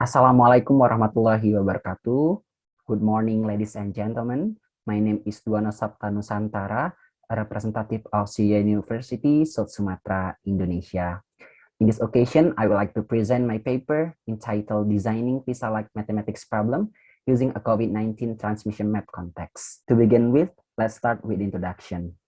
Assalamualaikum warahmatullahi wabarakatuh. Good morning, ladies and gentlemen. My name is Duana Sapta Nusantara, a representative of Sriwijaya University, South Sumatra, Indonesia. In this occasion, I would like to present my paper entitled Designing PISA-like Mathematics Problem Using a COVID-19 Transmission Map Context. To begin with, let's start with introduction.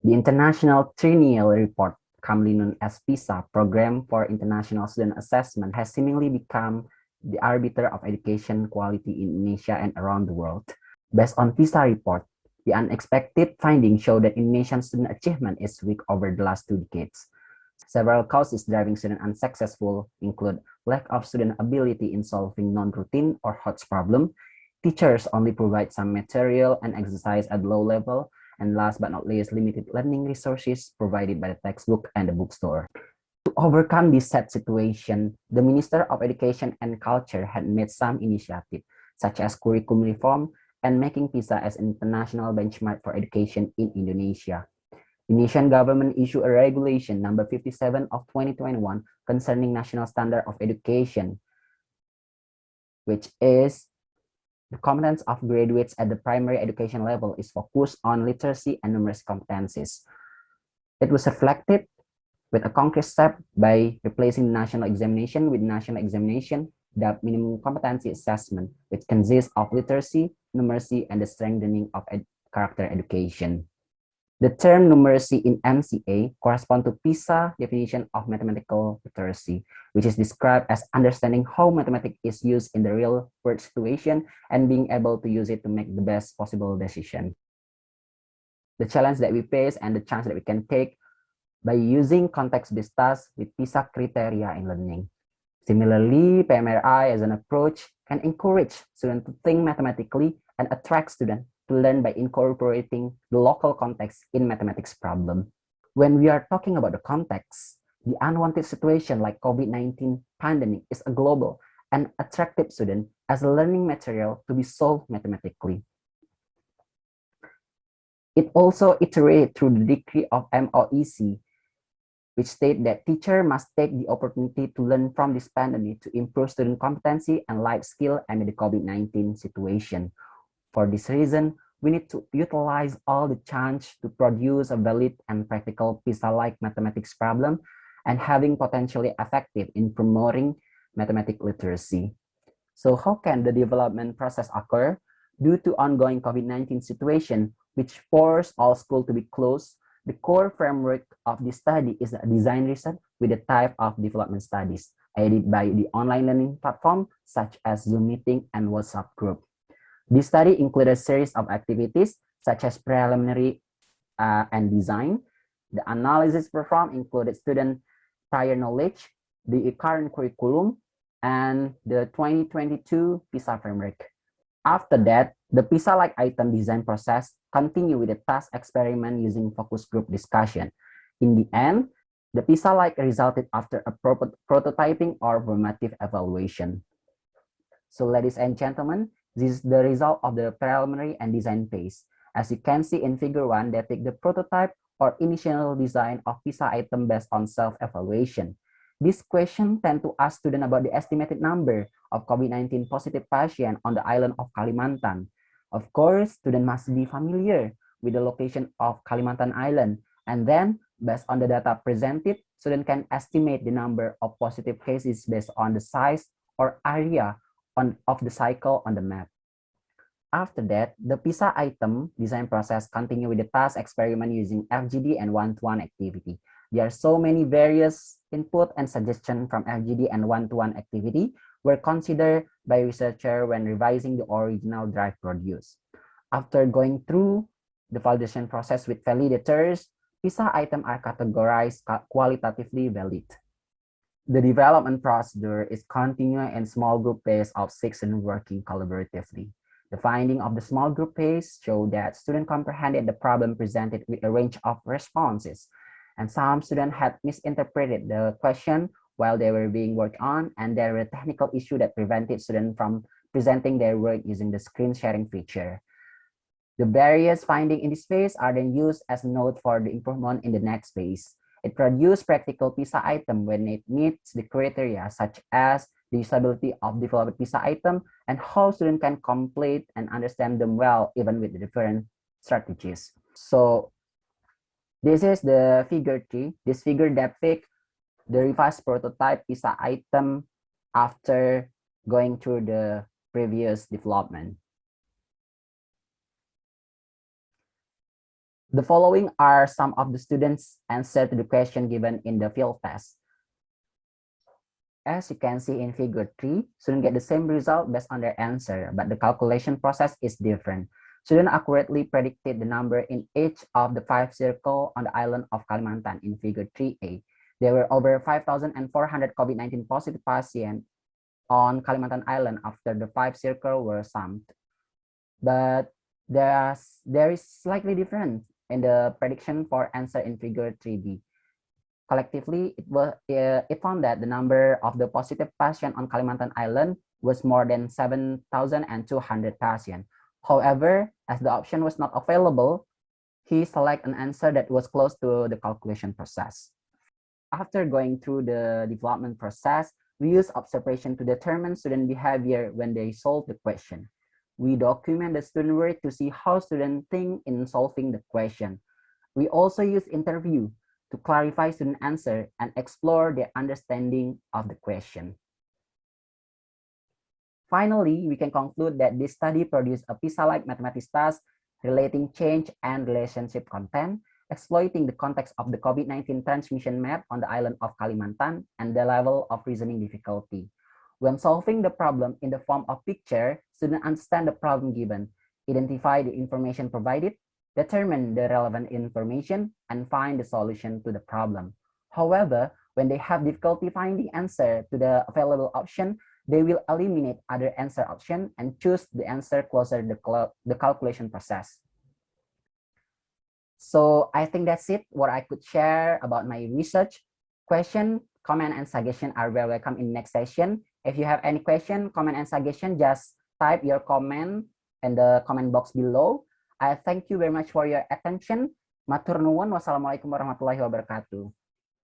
The International Triennial Report, commonly known as PISA, Program for International Student Assessment, has seemingly become the arbiter of education quality in Indonesia and around the world. Based on PISA report, the unexpected findings show that Indonesian student achievement is weak over the last 2 decades. Several causes driving student unsuccessful include lack of student ability in solving non-routine or HOTS problem, teachers only provide some material and exercise at low level, and last but not least, limited learning resources provided by the textbook and the bookstore. To overcome this sad situation, the Minister of Education and Culture had made some initiatives, such as curriculum reform and making PISA as an international benchmark for education in Indonesia. The Indonesian government issued a regulation number 57 of 2021 concerning national standard of education, which is the competence of graduates at the primary education level is focused on literacy and numeracy competencies. It was reflected with a concrete step by replacing the national examination with national examination, the minimum competency assessment, which consists of literacy, numeracy, and the strengthening of character education. The term numeracy in MCA corresponds to PISA definition of mathematical literacy, which is described as understanding how mathematics is used in the real world situation and being able to use it to make the best possible decision. The challenge that we face and the chance that we can take by using context-based tasks with PISA criteria in learning. Similarly, PMRI as an approach can encourage students to think mathematically and attract students to learn by incorporating the local context in mathematics problem. When we are talking about the context, the unwanted situation like COVID-19 pandemic is a global and attractive student as a learning material to be solved mathematically. It also iterates through the decree of MOEC, which state that teacher must take the opportunity to learn from this pandemic to improve student competency and life skill amid the COVID-19 situation. For this reason, we need to utilize all the chance to produce a valid and practical PISA-like mathematics problem and having potentially effective in promoting mathematics literacy. So how can the development process occur? Due to ongoing COVID-19 situation, which forced all schools to be closed, the core framework of this study is a design research with a type of development studies, aided by the online learning platform such as Zoom meeting and WhatsApp group. This study included a series of activities such as preliminary and design. The analysis performed included student prior knowledge, the current curriculum, and the 2022 PISA framework. After that, the PISA-like item design process continued with the task experiment using focus group discussion. In the end, the PISA-like resulted after a prototyping or formative evaluation. So ladies and gentlemen, this is the result of the preliminary and design phase. As you can see in figure 1, they take the prototype or initial design of PISA item based on self-evaluation. This question tend to ask students about the estimated number of COVID-19 positive patients on the island of Kalimantan. Of course, students must be familiar with the location of Kalimantan Island, and then based on the data presented, students can estimate the number of positive cases based on the size or area of the cycle on the map. After that, the PISA item design process continue with the task experiment using FGD and one-to-one activity. There are so many various input and suggestions from FGD and one-to-one activity were considered by researchers when revising the original draft produced. After going through the validation process with validators, PISA items are categorized qualitatively valid. The development procedure is continuous and small group phase of 6 students working collaboratively. The finding of the small group phase show that students comprehended the problem presented with a range of responses, and some students had misinterpreted the question while they were being worked on, and there were technical issues that prevented students from presenting their work using the screen sharing feature. The various findings in this phase are then used as a note for the improvement in the next phase. It produces practical PISA item when it meets the criteria such as the usability of developed PISA item, and how students can complete and understand them well, even with the different strategies. So this is the figure 3. This figure depicts the revised prototype PISA item after going through the previous development. The following are some of the students' answers to the question given in the field test. As you can see in figure 3, students get the same result based on their answer, but the calculation process is different. Students accurately predicted the number in each of the 5 circles on the island of Kalimantan in figure 3A. There were over 5,400 COVID-19 positive patients on Kalimantan Island after the 5 circles were summed. But there is slightly different in the prediction for answer in figure 3B. Collectively, it found that the number of the positive patients on Kalimantan Island was more than 7,200 patients. However, as the option was not available, he selected an answer that was close to the calculation process. After going through the development process, we use observation to determine student behavior when they solve the question. We document the student work to see how students think in solving the question. We also use interview to clarify student answer and explore their understanding of the question. Finally, we can conclude that this study produced a PISA-like mathematics task relating change and relationship content, exploiting the context of the COVID-19 transmission map on the island of Kalimantan and the level of reasoning difficulty. When solving the problem in the form of picture, students understand the problem given, identify the information provided, determine the relevant information, and find the solution to the problem. However, when they have difficulty finding answer to the available option, they will eliminate other answer option and choose the answer closer to the calculation process. So I think that's it, what I could share about my research. Question, comment, and suggestion are very welcome in next session. If you have any question, comment, and suggestion, just type your comment in the comment box below. I thank you very much for your attention. Matur nuwun. Wassalamualaikum warahmatullahi wabarakatuh.